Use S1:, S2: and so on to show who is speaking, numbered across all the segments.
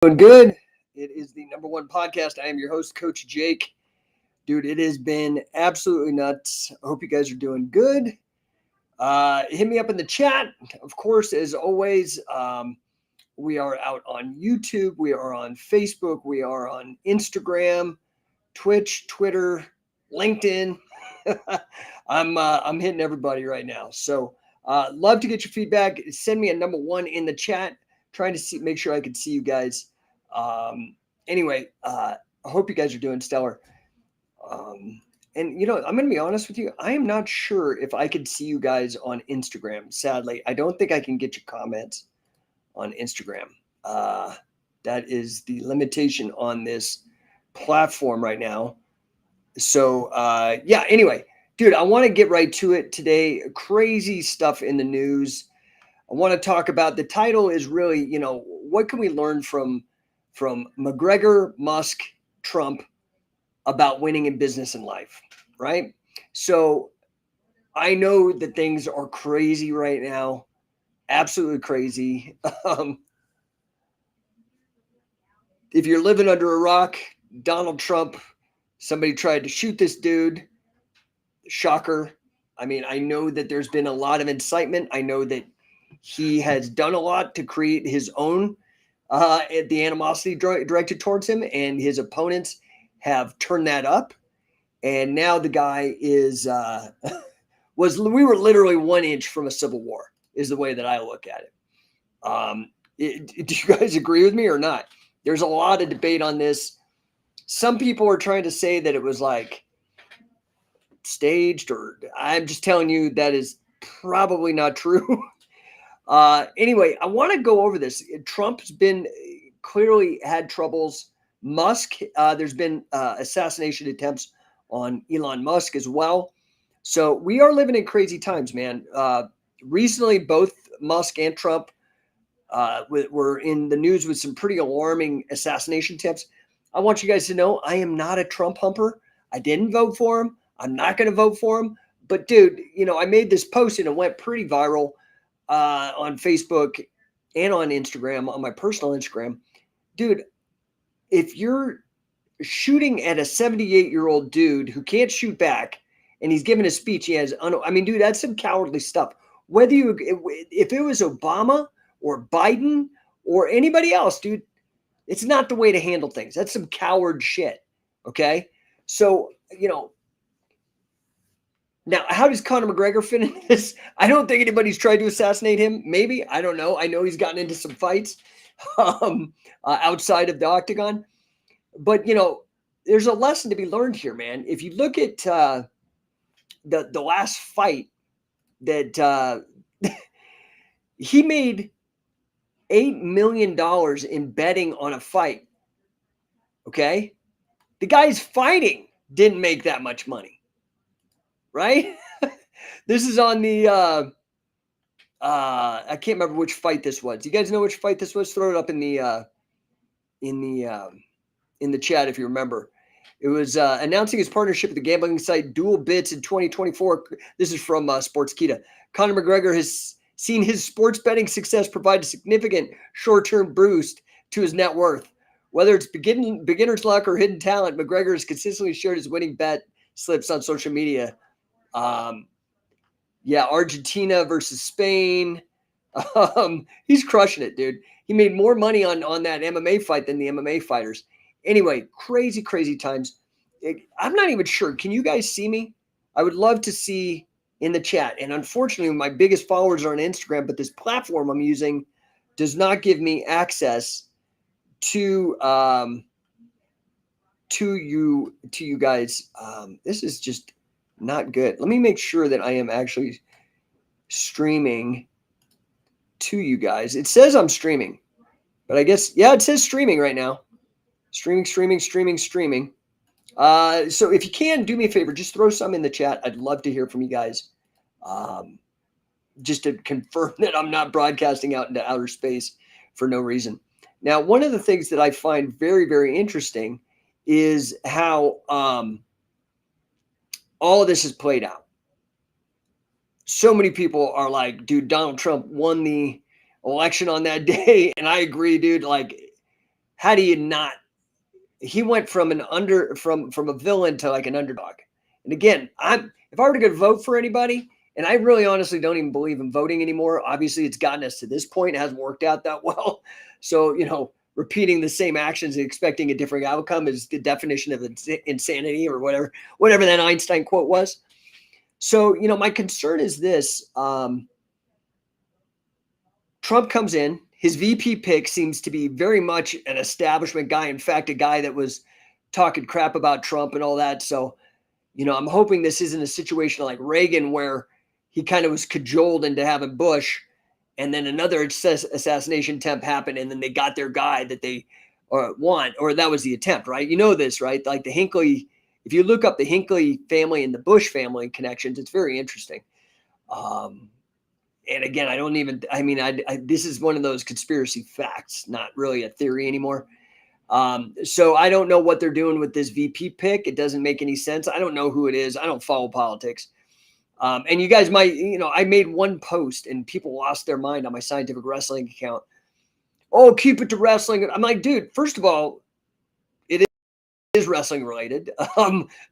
S1: Doing good. It is the number one podcast. I am your host, Coach Jake. Dude, it has been absolutely nuts. I hope you guys are doing good. Hit me up in the chat. Of course, as always, we are out on YouTube. We are on Facebook. We are on Instagram, Twitch, Twitter, LinkedIn. I'm hitting everybody right now. So love to get your feedback. Send me a number one in the chat. Trying to make sure I can see you guys. Anyway, I hope you guys are doing stellar. And I'm going to be honest with you. I am not sure if I could see you guys on Instagram. Sadly, I don't think I can get your comments on Instagram. That is the limitation on this platform right now. So, yeah, anyway, dude, I want to get right to it today. Crazy stuff in the news. I want to talk about, the title is really, what can we learn from McGregor, Musk, Trump about winning in business and life, right? So I know that things are crazy right now, absolutely crazy. If you're living under a rock, Donald Trump, somebody tried to shoot this dude. Shocker. I mean, I know that there's been a lot of incitement. I know that he has done a lot to create his own the animosity directed towards him, and his opponents have turned that up. And now the guy is we were literally 1 inch from a civil war, is the way that I look at it. Do you guys agree with me or not? There's a lot of debate on this. Some people are trying to say that it was like staged, or I'm just telling you that is probably not true. Anyway, I want to go over this. Trump's been clearly had troubles. Musk, there's been assassination attempts on Elon Musk as well. So we are living in crazy times, man. Recently, both Musk and Trump were in the news with some pretty alarming assassination attempts. I want you guys to know I am not a Trump humper. I didn't vote for him. I'm not going to vote for him. But, dude, I made this post and it went pretty viral. On Facebook and on Instagram, on my personal Instagram. Dude, if you're shooting at a 78-year-old dude who can't shoot back and he's giving a speech, dude, that's some cowardly stuff. If it was Obama or Biden or anybody else, dude, it's not the way to handle things. That's some coward shit. Okay. So, now, how does Conor McGregor fit in this? I don't think anybody's tried to assassinate him. Maybe. I don't know. I know he's gotten into some fights outside of the octagon. But, there's a lesson to be learned here, man. If you look at the last fight that he made $8 million in betting on a fight. Okay? The guy's fighting didn't make that much money. Right? This is on the I can't remember which fight this was. You guys know which fight this was? Throw it up in the chat if you remember. It was announcing his partnership with the gambling site Dual Bits in 2024. This is from Sportskeeda. Conor McGregor has seen his sports betting success provide a significant short-term boost to his net worth. Whether it's beginner's luck or hidden talent, McGregor has consistently shared his winning bet slips on social media. Argentina versus Spain. He's crushing it, dude. He made more money on that MMA fight than the MMA fighters. Anyway, crazy, crazy times. I'm not even sure. Can you guys see me? I would love to see in the chat. And unfortunately, my biggest followers are on Instagram, but this platform I'm using does not give me access to you guys. This is just not good. Let me make sure that I am actually streaming to you guys. It says I'm streaming, but I guess, yeah, it says streaming right now. Streaming. So if you can, do me a favor, just throw some in the chat. I'd love to hear from you guys. Just to confirm that I'm not broadcasting out into outer space for no reason. Now, one of the things that I find very, very interesting is how all of this is played out. So many people are like, dude, Donald Trump won the election on that day. And I agree, dude. Like, how do you not? He went from from a villain to like an underdog. And again, if I were to go vote for anybody, and I really honestly don't even believe in voting anymore. Obviously, it's gotten us to this point. It hasn't worked out that well. So, repeating the same actions and expecting a different outcome is the definition of insanity or whatever that Einstein quote was. So, my concern is this. Trump comes in. His VP pick seems to be very much an establishment guy. In fact, a guy that was talking crap about Trump and all that. So, I'm hoping this isn't a situation like Reagan where he kind of was cajoled into having Bush, and then another assassination attempt happened, and then they got their guy that they want, or that was the attempt, right? You know this, right? Like the Hinckley, if you look up the Hinckley family and the Bush family connections, it's very interesting. And again, this is one of those conspiracy facts, not really a theory anymore. So I don't know what they're doing with this VP pick. It doesn't make any sense. I don't know who it is. I don't follow politics. And you guys might, I made one post and people lost their mind on my Scientific Wrestling account. Oh, keep it to wrestling. I'm like, dude, first of all, it is wrestling related.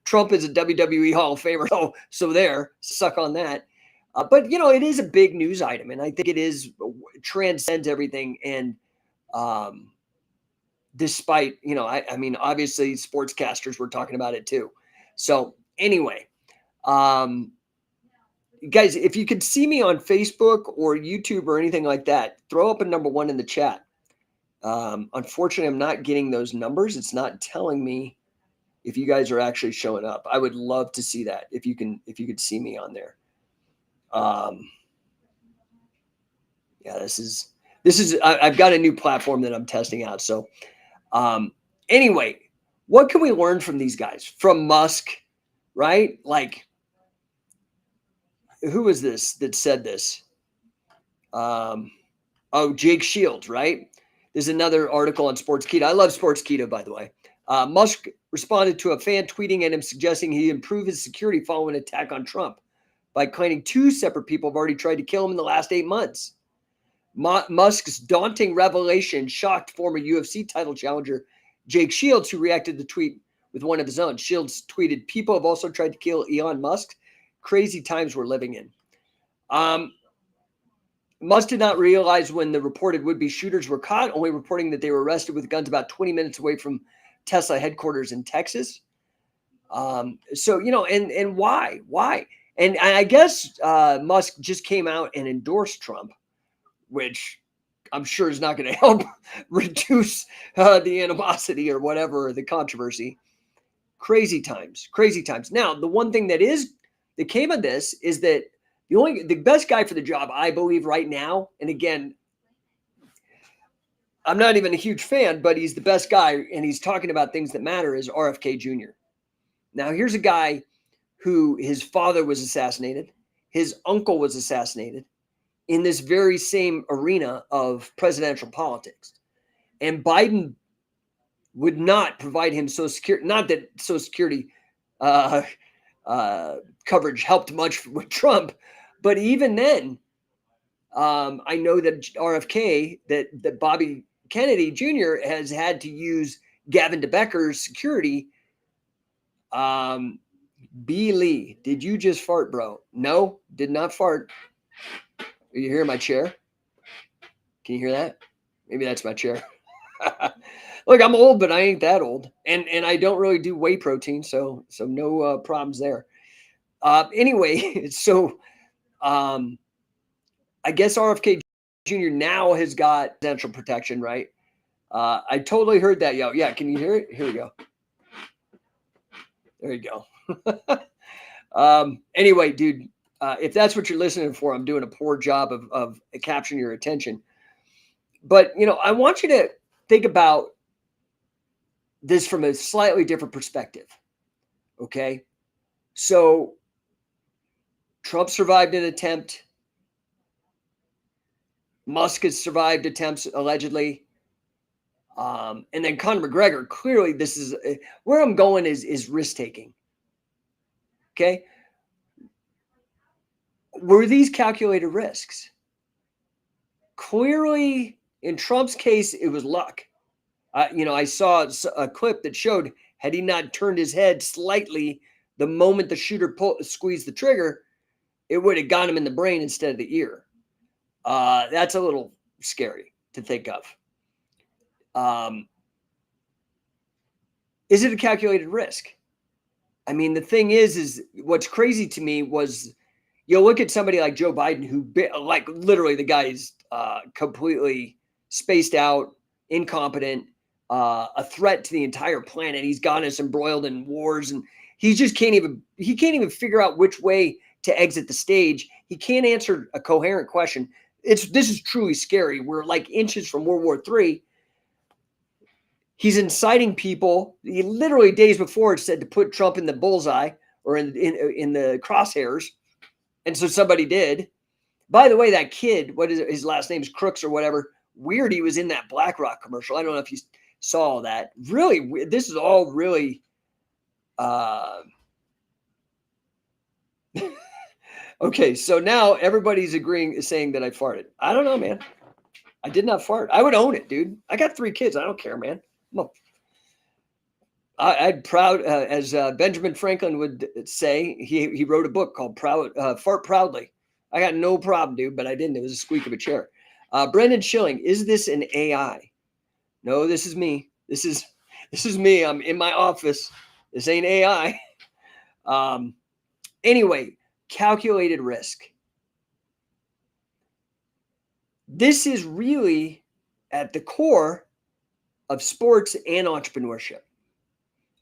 S1: Trump is a WWE Hall of Famer. So there, suck on that. But, it is a big news item. And I think it transcends everything. And, despite, obviously sportscasters were talking about it too. So anyway, guys, if you could see me on Facebook or YouTube or anything like that, throw up a number 1 in the chat. Unfortunately, I'm not getting those numbers. It's not telling me if you guys are actually showing up. I would love to see that if you could see me on there. Yeah, this is I've got a new platform that I'm testing out. So anyway, what can we learn from these guys? From Musk, right? Like, who was this that said this? Jake Shields, right? There's another article on Sports Keto. I love Sports Keto, by the way. Musk responded to a fan tweeting at him suggesting he improve his security following an attack on Trump by claiming 2 separate people have already tried to kill him in the last 8 months. Musk's daunting revelation shocked former UFC title challenger Jake Shields, who reacted to the tweet with one of his own. Shields tweeted, "People have also tried to kill Elon Musk. Crazy times we're living in." Musk did not realize when the reported would-be shooters were caught, only reporting that they were arrested with guns about 20 minutes away from Tesla headquarters in Texas. So, and why? And I guess Musk just came out and endorsed Trump, which I'm sure is not going to help reduce the animosity or whatever, the controversy. Crazy times. Now, the one thing that came of this is that the best guy for the job, I believe right now, and again, I'm not even a huge fan, but he's the best guy and he's talking about things that matter, is RFK Jr. Now, here's a guy who his father was assassinated. His uncle was assassinated in this very same arena of presidential politics. And Biden would not provide him Social Security. Not that Social Security coverage helped much with Trump, but even then, I know that RFK, that Bobby Kennedy Jr. has had to use Gavin DeBecker's security. B. Lee, did you just fart, bro? No, did not fart. Are you hearing my chair? Can you hear that? Maybe that's my chair. Look, I'm old, but I ain't that old, and I don't really do whey protein, so no problems there. Anyway, so I guess RFK Jr. now has got presidential protection, right? I totally heard that, yo. Yeah, can you hear it? Here we go. There you go. Anyway, dude, if that's what you're listening for, I'm doing a poor job of capturing your attention. But, I want you to think about this from a slightly different perspective. Okay. So Trump survived an attempt. Musk has survived attempts, allegedly. And then Conor McGregor, clearly this is where I'm going is risk taking. Okay. Were these calculated risks? Clearly, in Trump's case, it was luck. I saw a clip that showed had he not turned his head slightly the moment the shooter squeezed the trigger, it would have got him in the brain instead of the ear. That's a little scary to think of. Is it a calculated risk? I mean, the thing is what's crazy to me was you look at somebody like Joe Biden, who like literally the guy is completely spaced out, incompetent, a threat to the entire planet. He's got us embroiled in wars, and he can't even figure out which way to exit the stage. He can't answer a coherent question. This is truly scary. We're like inches from World War III. He's inciting people. He literally days before said to put Trump in the bullseye or in the crosshairs. And so somebody did. By the way, that kid, what is it? His last name is Crooks or whatever. Weird he was in that BlackRock commercial. I don't know if you saw that. Really weird. This is all really okay, so now everybody's saying that I farted. I don't know, man. I did not fart. I would own it, dude. I got 3 kids. I don't care, man. I'd proud, as Benjamin Franklin would say, he wrote a book called Fart Proudly. I got no problem, dude, but I didn't. It was a squeak of a chair. Brendan Schilling, is this an AI? No, this is me. This is me. I'm in my office. This ain't AI. Anyway, calculated risk. This is really at the core of sports and entrepreneurship.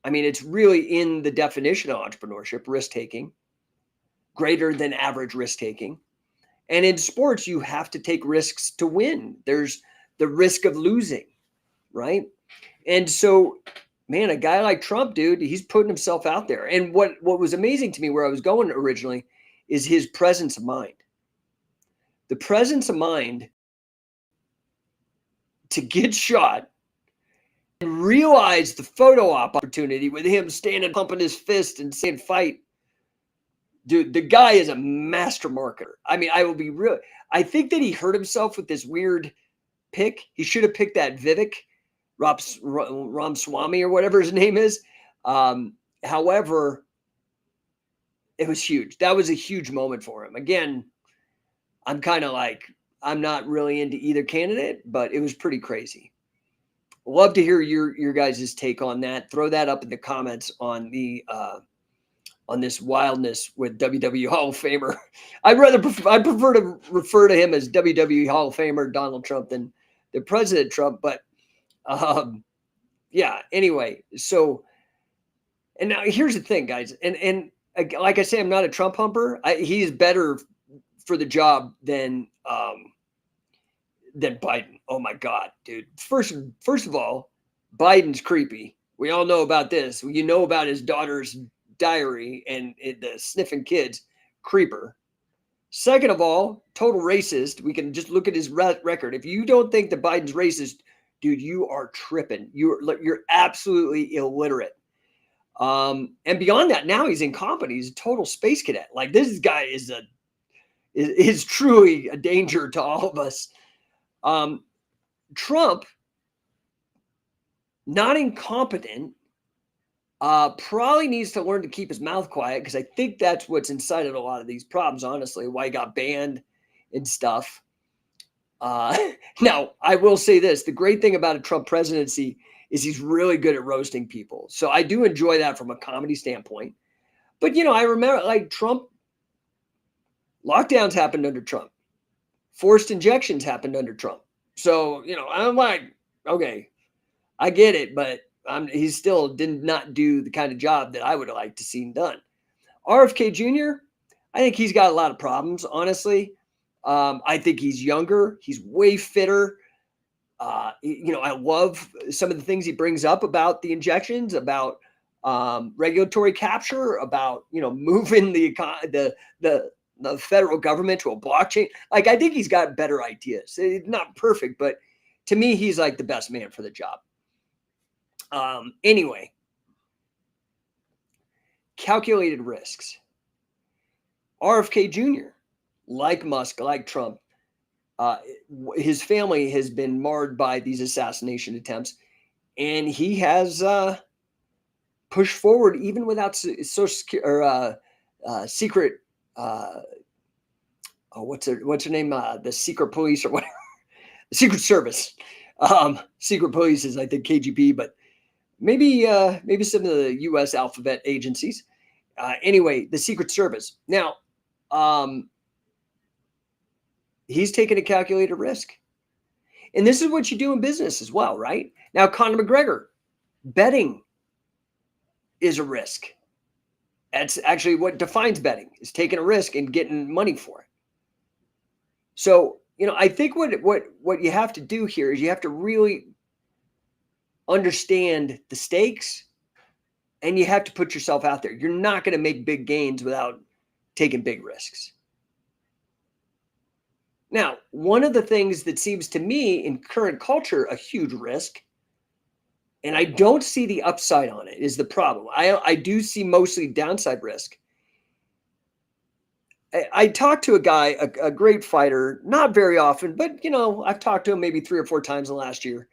S1: I mean, it's really in the definition of entrepreneurship, risk-taking, greater than average risk-taking. And in sports, you have to take risks to win. There's the risk of losing, right? And so, man, a guy like Trump, dude, he's putting himself out there. And what was amazing to me where I was going originally is his presence of mind. The presence of mind to get shot and realize the photo op opportunity with him standing pumping his fist and saying fight. Dude, the guy is a master marketer. I mean, I will be real. I think that he hurt himself with this weird pick. He should have picked that Vivek Ramaswamy or whatever his name is. However, it was huge. That was a huge moment for him. Again, I'm kind of like, I'm not really into either candidate, but it was pretty crazy. Love to hear your guys' take on that. Throw that up in the comments on the on this wildness with WWE Hall of Famer. I prefer to refer to him as WWE Hall of Famer Donald Trump than the President Trump. But yeah. Anyway, so and now here's the thing, guys, and like I say, I'm not a Trump humper. He's better for the job than Biden. Oh my God, dude. First of all, Biden's creepy. We all know about this. You know about his daughter's diary and the sniffing kids. Creeper. Second of all, total racist. We can just look at his record. If you don't think that Biden's racist, dude, you are tripping. You're absolutely illiterate. And beyond that, now he's incompetent. He's a total space cadet. Like, this guy is truly a danger to all of us. Trump, not incompetent, probably needs to learn to keep his mouth quiet, because I think that's what's incited a lot of these problems, honestly, why he got banned and stuff. Now, I will say this. The great thing about a Trump presidency is he's really good at roasting people. So I do enjoy that from a comedy standpoint. But, I remember, like, Trump, lockdowns happened under Trump. Forced injections happened under Trump. So, I'm like, okay, I get it, but he still did not do the kind of job that I would have liked to see done. RFK Jr., I think he's got a lot of problems, honestly. I think he's younger. He's way fitter. I love some of the things he brings up about the injections, about regulatory capture, about, moving the federal government to a blockchain. Like, I think he's got better ideas. It's not perfect, but to me, he's like the best man for the job. Anyway, calculated risks. RFK Jr., like Musk, like Trump, his family has been marred by these assassination attempts. and he has pushed forward even without social security or secret. What's her name? The secret police or whatever, the Secret Service. Secret police is, I think, KGB, but maybe some of the U.S. alphabet agencies. Anyway, the Secret Service. Now, he's taking a calculated risk. And this is what you do in business as well, right? Now, Conor McGregor, betting is a risk. That's actually what defines betting, is taking a risk and getting money for it. So, I think what you have to do here is you have to really understand the stakes, and you have to put yourself out there. You're not going to make big gains without taking big risks. Now, one of the things that seems to me in current culture a huge risk, and I don't see the upside on it, is the problem. I do see mostly downside risk. I talked to a guy, a great fighter, not very often, but I've talked to him maybe 3 or 4 times in the last year.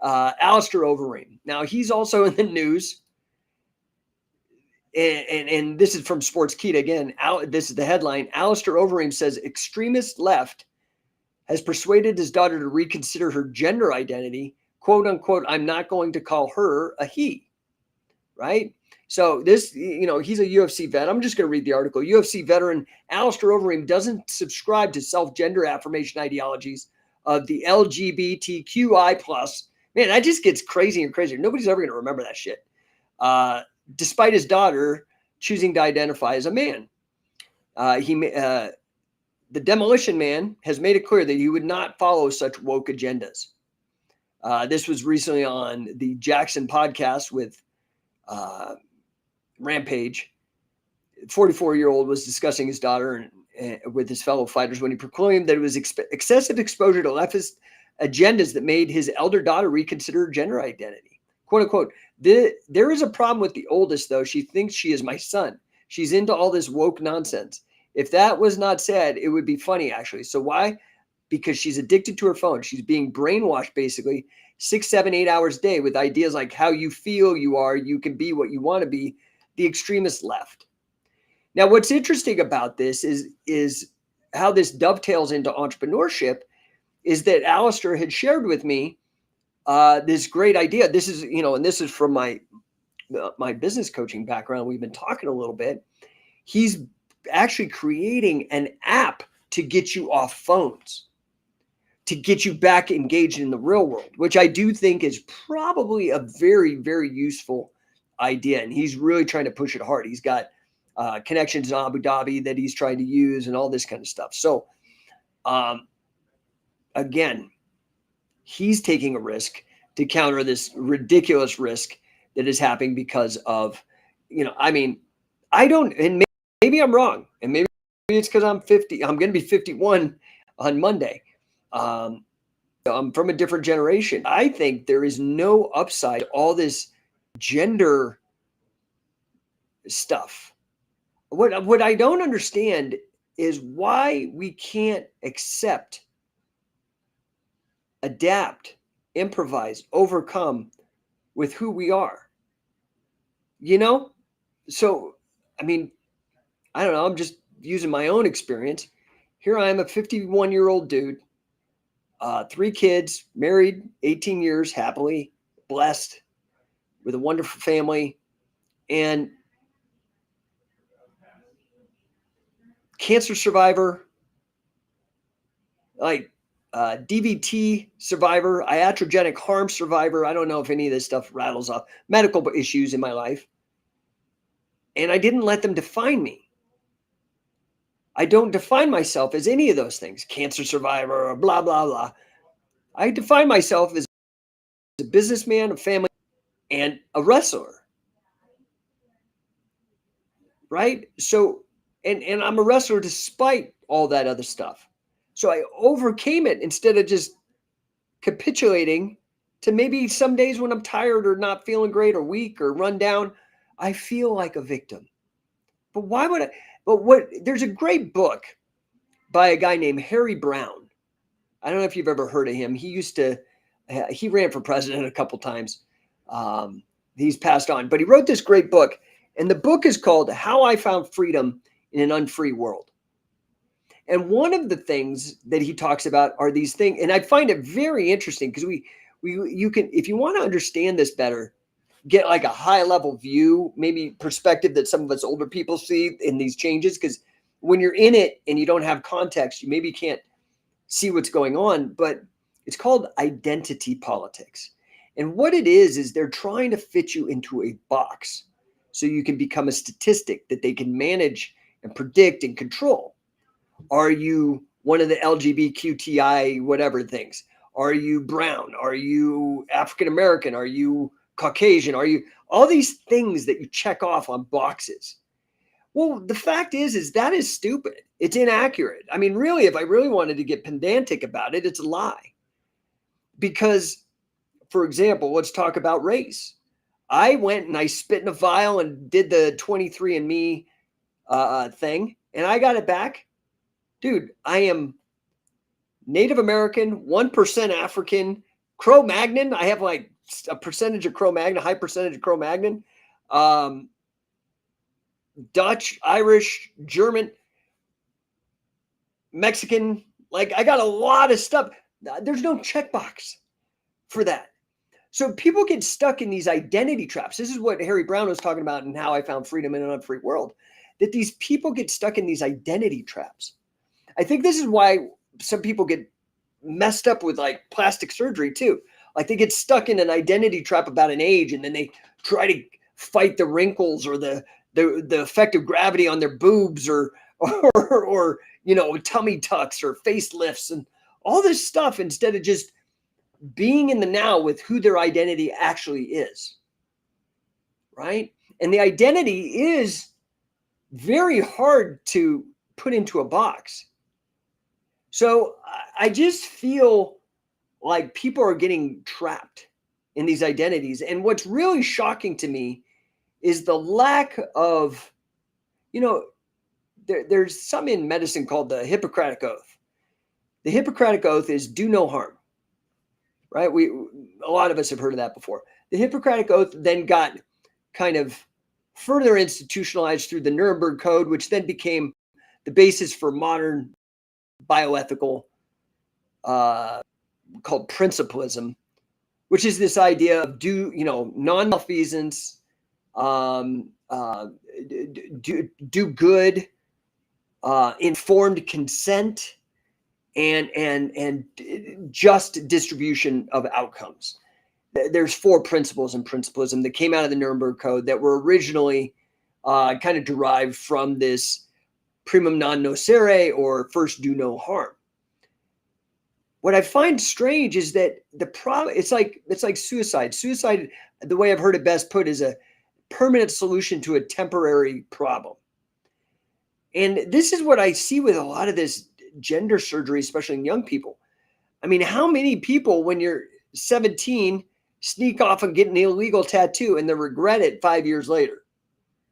S1: Alistair Overeem. Now, he's also in the news. And this is from Sportskeeda again. This is the headline. Alistair Overeem says extremist left has persuaded his daughter to reconsider her gender identity. "Quote unquote, I'm not going to call her a he." Right? So this, he's a UFC vet. I'm just going to read the article. UFC veteran Alistair Overeem doesn't subscribe to self-gender affirmation ideologies of the LGBTQI plus. Man, that just gets crazier and crazier. Nobody's ever going to remember that shit. Despite his daughter choosing to identify as a man. The Demolition Man has made it clear that he would not follow such woke agendas. This was recently on the Jackson podcast with Rampage. 44-year-old was discussing his daughter and with his fellow fighters when he proclaimed that it was excessive exposure to leftist agendas that made his elder daughter reconsider her gender identity. "Quote unquote, there is a problem with the oldest, though. She thinks she is my son. She's into all this woke nonsense. If that was not said, it would be funny, actually. So why? Because she's addicted to her phone. She's being brainwashed, basically, 6, 7, 8 hours a day with ideas like how you feel you can be what you want to be, the extremist left." Now, what's interesting about this is how this dovetails into entrepreneurship is that Alistair had shared with me this great idea. This is, and this is from my business coaching background. We've been talking a little bit. He's actually creating an app to get you off phones, to get you back engaged in the real world, which I do think is probably a very, very useful idea. And he's really trying to push it hard. He's got connections in Abu Dhabi that he's trying to use and all this kind of stuff. So again, he's taking a risk to counter this ridiculous risk that is happening because of, I don't, and maybe I'm wrong, and maybe it's because I'm 50. I'm going to be 51 on Monday. I'm from a different generation. I think there is no upside to all this gender stuff. What I don't understand is why we can't accept, adapt, improvise, overcome with who we are. So, I don't know. I'm just using my own experience. Here I am, a 51-year-old dude, 3 kids, married 18 years, happily, blessed, with a wonderful family, and cancer survivor, like DVT survivor, iatrogenic harm survivor. I don't know if any of this stuff rattles off medical issues in my life. And I didn't let them define me. I don't define myself as any of those things, cancer survivor or blah, blah, blah. I define myself as a businessman, a family, and a wrestler. Right? So, and I'm a wrestler despite all that other stuff. So I overcame it instead of just capitulating to maybe some days when I'm tired or not feeling great or weak or run down, I feel like a victim. But why would I? But there's a great book by a guy named Harry Brown. I don't know if you've ever heard of him. He ran for president a couple times. Um, he's passed on, but he wrote this great book, and the book is called How I Found Freedom in an Unfree World. And one of the things that he talks about are these things, and I find it very interesting because you can, if you want to understand this better, get like a high level view, maybe perspective that some of us older people see in these changes. Because when you're in it and you don't have context, you maybe can't see what's going on. But it's called identity politics. And what it is they're trying to fit you into a box so you can become a statistic that they can manage and predict and control. Are you one of the LGBTQI whatever things? Are you brown? Are you African American? Are you Caucasian? Are you all these things that you check off on boxes? Well, the fact is that is stupid. It's inaccurate. I mean, really, if I really wanted to get pedantic about it, it's a lie. Because, for example, let's talk about race. I went and I spit in a vial and did the 23andMe thing, and I got it back. Dude, I am Native American, 1% African, Cro-Magnon. I have like a percentage of Cro-Magnon, a high percentage of Cro-Magnon. Dutch, Irish, German, Mexican. Like I got a lot of stuff. There's no checkbox for that. So people get stuck in these identity traps. This is what Harry Brown was talking about in How I Found Freedom in an Unfree World, that these people get stuck in these identity traps. I think this is why some people get messed up with like plastic surgery too. Like they get stuck in an identity trap about an age, and then they try to fight the wrinkles or the effect of gravity on their boobs or tummy tucks or facelifts and all this stuff, instead of just being in the now with who their identity actually is. Right? And the identity is very hard to put into a box. So I just feel like people are getting trapped in these identities. And what's really shocking to me is the lack of, there's some in medicine called the Hippocratic Oath. The Hippocratic Oath is do no harm, right? A lot of us have heard of that before. The Hippocratic Oath then got kind of further institutionalized through the Nuremberg Code, which then became the basis for modern bioethical called principlism, which is this idea of non-malfeasance, do good, informed consent, and just distribution of outcomes. There's 4 principles in principlism that came out of the Nuremberg Code that were originally kind of derived from this primum non nocere, or first do no harm. What I find strange is that the problem, it's like suicide. Suicide, the way I've heard it best put, is a permanent solution to a temporary problem. And this is what I see with a lot of this gender surgery, especially in young people. I mean, how many people, when you're 17, sneak off and get an illegal tattoo and then regret it 5 years later?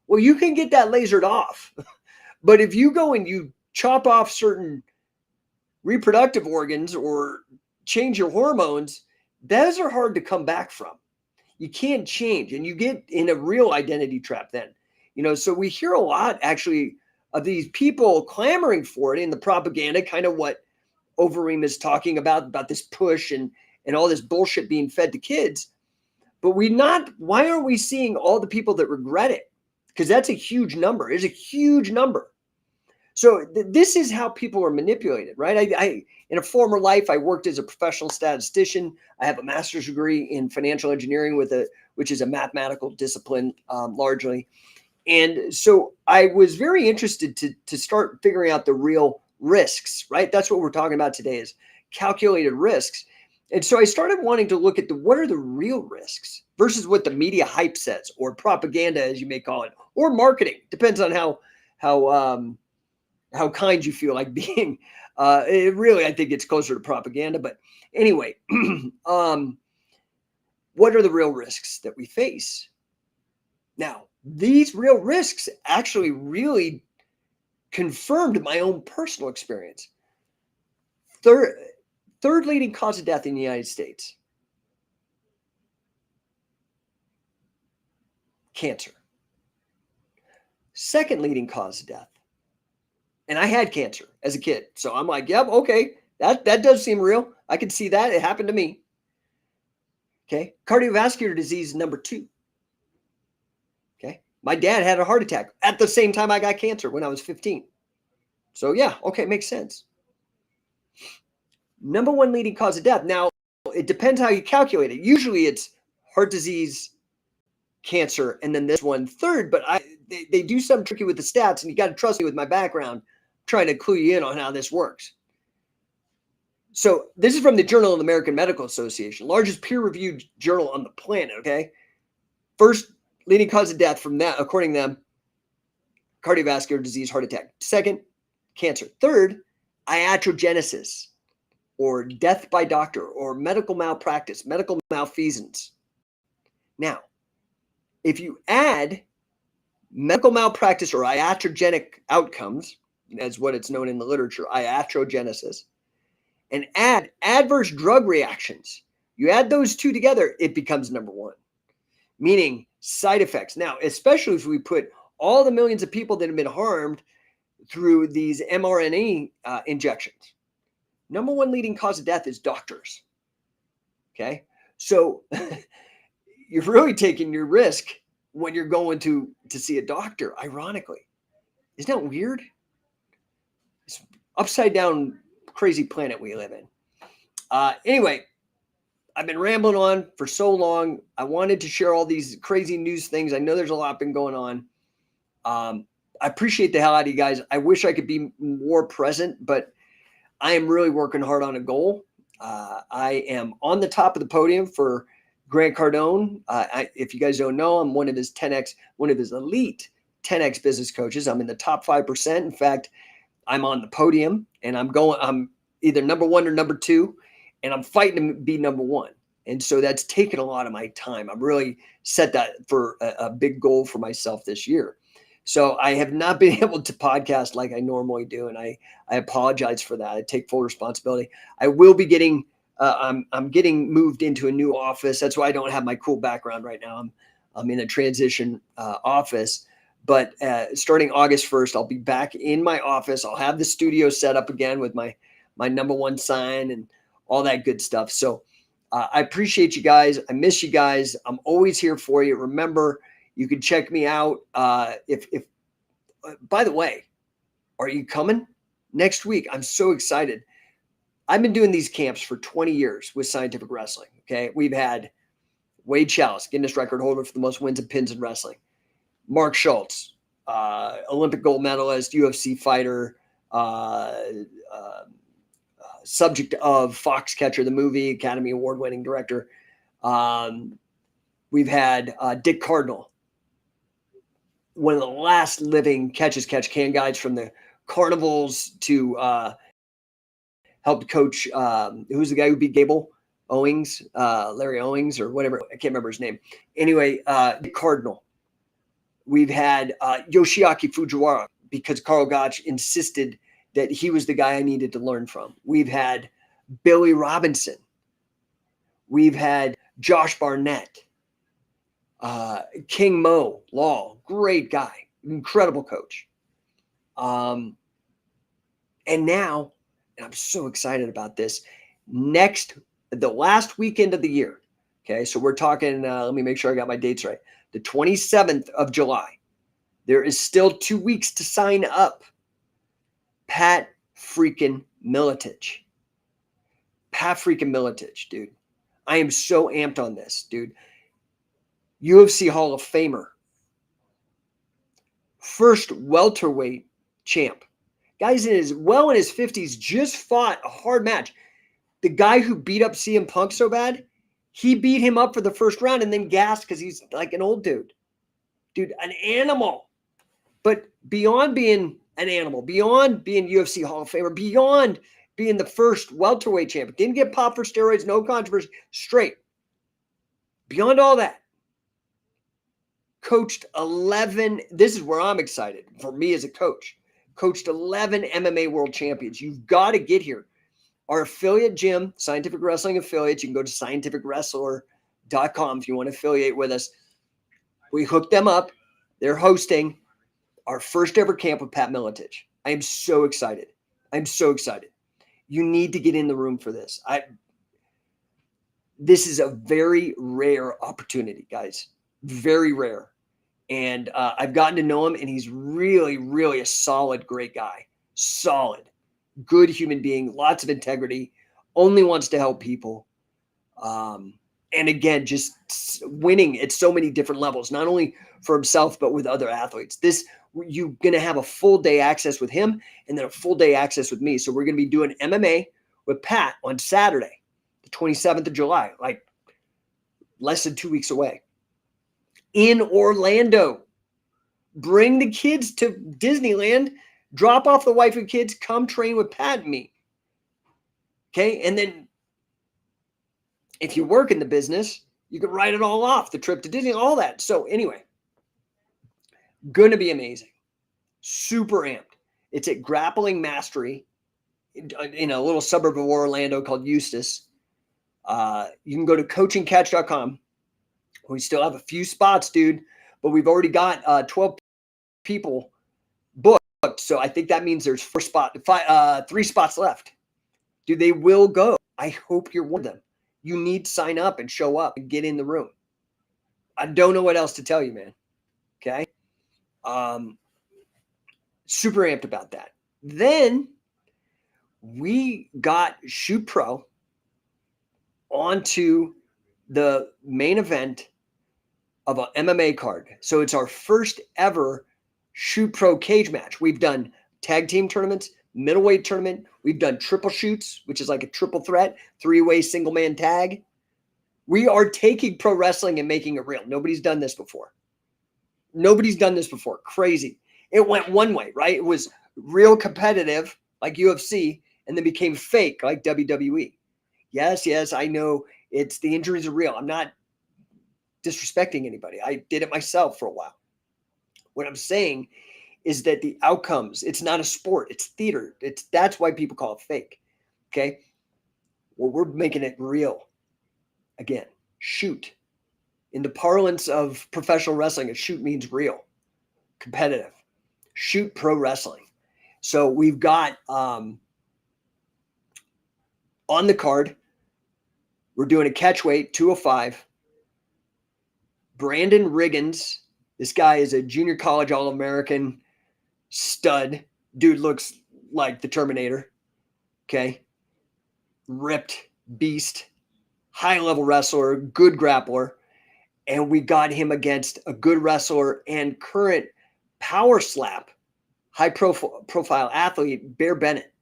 S1: Well, you can get that lasered off. But if you go and you chop off certain reproductive organs or change your hormones, those are hard to come back from. You can't change, and you get in a real identity trap then. So we hear a lot actually of these people clamoring for it in the propaganda, kind of what Overeem is talking about this push and all this bullshit being fed to kids. But why aren't we seeing all the people that regret it? Because that's a huge number. It's a huge number. So this is how people are manipulated, right? I in a former life, I worked as a professional statistician. I have a master's degree in financial engineering which is a mathematical discipline largely. And so I was very interested to start figuring out the real risks, right? That's what we're talking about today, is calculated risks. And so I started wanting to look at what are the real risks versus what the media hype says, or propaganda, as you may call it, or marketing. Depends on how kind you feel like being. I think it's closer to propaganda. But anyway, what are the real risks that we face? Now, these real risks actually really confirmed my own personal experience. Third leading cause of death in the United States. cancer. Second leading cause of death. And I had cancer as a kid. So I'm like, yep, okay, that does seem real. I can see that. It happened to me. Okay. Cardiovascular disease, number 2. Okay. My dad had a heart attack at the same time I got cancer when I was 15. So yeah, okay, makes sense. Number 1 leading cause of death. Now, it depends how you calculate it. Usually it's heart disease, cancer, and then this one third, but they do something tricky with the stats, and you got to trust me with my background, trying to clue you in on how this works. So this is from the Journal of the American Medical Association, largest peer-reviewed journal on the planet, okay? First leading cause of death from that, according to them, cardiovascular disease, heart attack. Second, cancer. Third, iatrogenesis, or death by doctor, or medical malpractice, medical malfeasance. Now, if you add medical malpractice or iatrogenic outcomes, as what it's known in the literature, iatrogenesis, and add adverse drug reactions, you add those two together, it becomes number 1, meaning side effects. Now, especially if we put all the millions of people that have been harmed through these mRNA injections, number 1 leading cause of death is doctors. Okay, so you're really taking your risk when you're going to see a doctor, ironically. Isn't that weird? It's upside down, crazy planet we live in. Anyway, I've been rambling on for so long. I wanted to share all these crazy news things. I know there's a lot been going on. I appreciate the hell out of you guys. I wish I could be more present, but I am really working hard on a goal. I am on the top of the podium for Grant Cardone. If you guys don't know, I'm one of his elite 10X business coaches. I'm in the top 5%. In fact, I'm on the podium, and I'm either number 1 or number 2, and I'm fighting to be number 1. And so that's taken a lot of my time. I've really set that for a big goal for myself this year. So I have not been able to podcast like I normally do, and I apologize for that. I take full responsibility. I will be getting I'm getting moved into a new office. That's why I don't have my cool background right now. I'm in a transition office, but starting August 1st, I'll be back in my office. I'll have the studio set up again with my number 1 sign and all that good stuff. So I appreciate you guys. I miss you guys. I'm always here for you. Remember, you can check me out. If by the way, are you coming next week? I'm so excited. I've been doing these camps for 20 years with Scientific Wrestling. Okay. We've had Wade Chalice, Guinness record holder for the most wins and pins in wrestling. Mark Schultz, Olympic gold medalist, UFC fighter, subject of Foxcatcher, the movie, Academy Award winning director. We've had Dick Cardinal, one of the last living catch-as-catch-can guys from the carnivals to helped coach, who's the guy who beat Gable Owings, Larry Owings or whatever. I can't remember his name. Anyway, Dick Cardinal. We've had Yoshiaki Fujiwara because Carl Gotch insisted that he was the guy I needed to learn from. We've had Billy Robinson. We've had Josh Barnett. King Mo Law, great guy, incredible coach. And now, and I'm so excited about this, the last weekend of the year. Okay, so we're talking, let me make sure I got my dates right. The 27th of July. There is still 2 weeks to sign up. Pat freaking Miletich. Pat freaking Miletich, dude. I am so amped on this, dude. UFC Hall of Famer. First welterweight champ. Guy's in his 50s, just fought a hard match. The guy who beat up CM Punk so bad, he beat him up for the first round and then gassed because he's like an old dude. Dude, an animal. But beyond being an animal, beyond being UFC Hall of Famer, beyond being the first welterweight champ, didn't get popped for steroids, no controversy, straight. Beyond all that, coached 11, this is where I'm excited for me as a coach, coached 11 MMA world champions. You've got to get here. Our affiliate gym, Scientific Wrestling Affiliates, you can go to scientificwrestler.com if you want to affiliate with us. We hooked them up. They're hosting our first ever camp with Pat Miletich. I am so excited. I'm so excited. You need to get in the room for this. This is a very rare opportunity, guys. Very rare. And I've gotten to know him, and he's really, really a solid, great guy. Solid, good human being, lots of integrity, only wants to help people. And again, just winning at so many different levels, not only for himself, but with other athletes. You're going to have a full day access with him and then a full day access with me. So we're going to be doing MMA with Pat on Saturday, the 27th of July, like less than 2 weeks away in Orlando. Bring the kids to Disneyland, drop off the wife and kids, come train with Pat and me. Okay. And then if you work in the business, you can write it all off, the trip to Disney, all that. So anyway, going to be amazing. Super amped. It's at Grappling Mastery in a little suburb of Orlando called Eustis. You can go to coachingcatch.com. We still have a few spots, dude, but we've already got 12 people booked. So I think that means there's 3 spots left. Dude, they will go. I hope you're one of them. You need to sign up and show up and get in the room. I don't know what else to tell you, man. Okay. Super amped about that. Then we got Shoot Pro onto the main event of an MMA card. So it's our first ever Shoot Pro cage match. We've done tag team tournaments, middleweight tournament. We've done triple shoots, which is like a triple threat, 3-way single man tag. We are taking pro wrestling and making it real. Nobody's done this before. Crazy. It went one way, right? It was real competitive like UFC and then became fake like WWE. Yes, I know the injuries are real. I'm not disrespecting anybody. I did it myself for a while. What I'm saying is that the outcomes, it's not a sport, it's theater. That's why people call it fake. Okay. Well, we're making it real. Again, shoot. In the parlance of professional wrestling, a shoot means real, competitive. Shoot pro wrestling. So we've got on the card, we're doing a catchweight, 205. Brandon Riggins. This guy is a junior college All-American stud. Dude looks like the Terminator. Okay. Ripped beast. High-level wrestler. Good grappler. And we got him against a good wrestler and current power slap, high-profile athlete, Bear Bennett.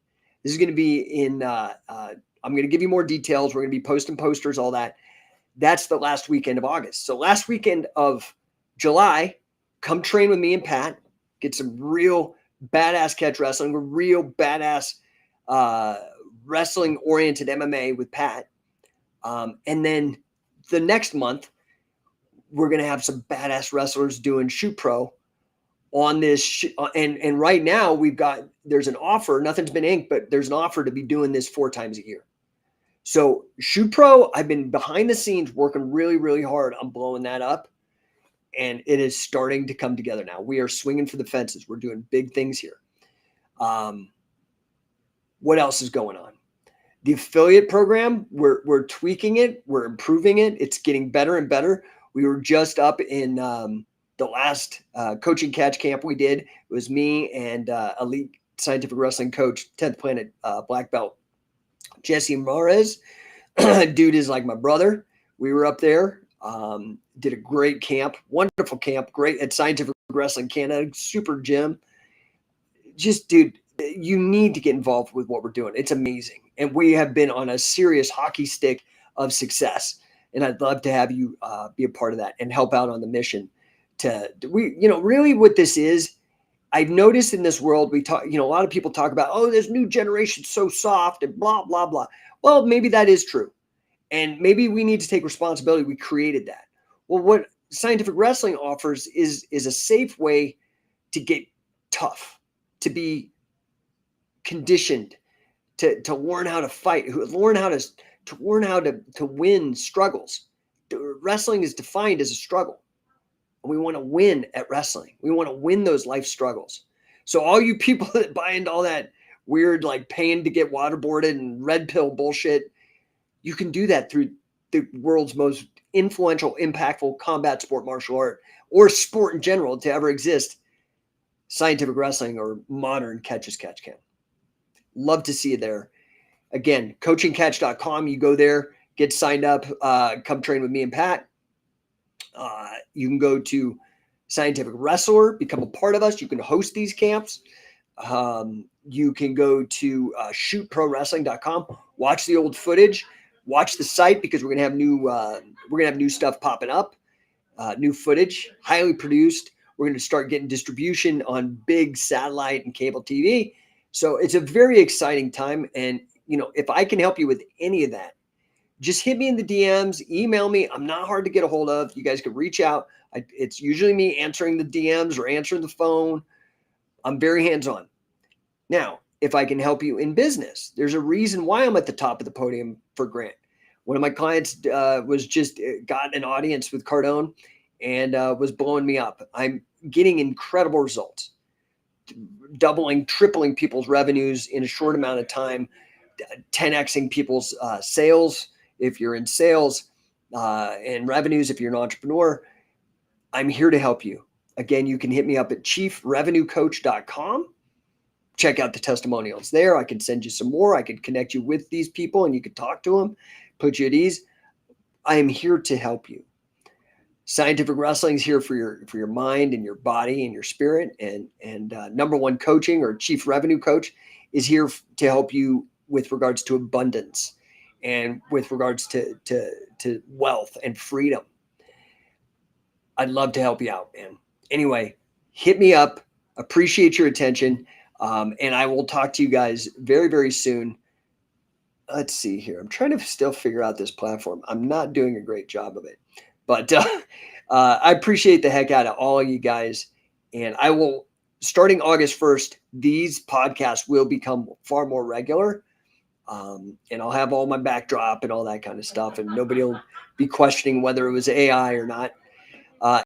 S1: This is going to be in I'm going to give you more details. We're going to be posting posters, all that. That's the last weekend of August. So last weekend of July, come train with me and Pat. Get some real badass catch wrestling, real badass wrestling-oriented MMA with Pat. And then the next month, we're going to have some badass wrestlers doing Shoot Pro on this. And right now there's an offer. Nothing's been inked, but there's an offer to be doing this 4 times a year. So Shoot Pro, I've been behind the scenes working really, really hard on blowing that up. And it is starting to come together now. We are swinging for the fences. We're doing big things here. What else is going on? The affiliate program, we're tweaking it. We're improving it. It's getting better and better. We were just up in the last coaching catch camp we did. It was me and elite scientific wrestling coach, 10th Planet black belt, Jesse Mares. Dude is like my brother. We were up there, did a great camp, wonderful camp, great at Scientific Wrestling Canada, super gym. Just, dude, you need to get involved with what we're doing. It's amazing. And we have been on a serious hockey stick of success. And I'd love to have you be a part of that and help out on the mission really what this is. I've noticed in this world, we talk, a lot of people talk about, oh, this new generation so soft and blah, blah, blah. Well, maybe that is true. And maybe we need to take responsibility. We created that. Well, what scientific wrestling offers is a safe way to get tough, to be conditioned, to learn how to fight, learn how to win struggles. Wrestling is defined as a struggle. and we want to win at wrestling. We want to win those life struggles. So all you people that buy into all that weird, like paying to get waterboarded and red pill bullshit, you can do that through the world's most influential, impactful combat sport, martial art, or sport in general to ever exist, scientific wrestling or modern catch as catch can. Love to see you there. Again, coachingcatch.com. You go there, get signed up, come train with me and Pat. You can go to Scientific Wrestler, become a part of us. You can host these camps. You can go to shootprowrestling.com, watch the old footage, watch the site because we're gonna have new stuff popping up, new footage, highly produced. We're gonna start getting distribution on big satellite and cable TV. So it's a very exciting time. And if I can help you with any of that, just hit me in the DMs, email me. I'm not hard to get a hold of. You guys can reach out. It's usually me answering the DMs or answering the phone. I'm very hands-on. Now, if I can help you in business, there's a reason why I'm at the top of the podium for Grant. One of my clients was just got an audience with Cardone and was blowing me up. I'm getting incredible results, doubling, tripling people's revenues in a short amount of time, 10xing people's sales if you're in sales, and revenues if you're an entrepreneur. I'm here to help you. Again, you can hit me up at chiefrevenuecoach.com. Check out the testimonials there. I can send you some more. I can connect you with these people and you can talk to them, put you at ease. I am here to help you. Scientific Wrestling is here for your mind and your body and your spirit. And No1 Coaching, or Chief Revenue Coach, is here to help you with regards to abundance and with regards to wealth and freedom. I'd love to help you out, man. Anyway, hit me up. Appreciate your attention. And I will talk to you guys very, very soon. Let's see here. I'm trying to still figure out this platform. I'm not doing a great job of it, but I appreciate the heck out of all of you guys. And I will, starting August 1st, these podcasts will become far more regular. And I'll have all my backdrop and all that kind of stuff. And nobody will be questioning whether it was AI or not.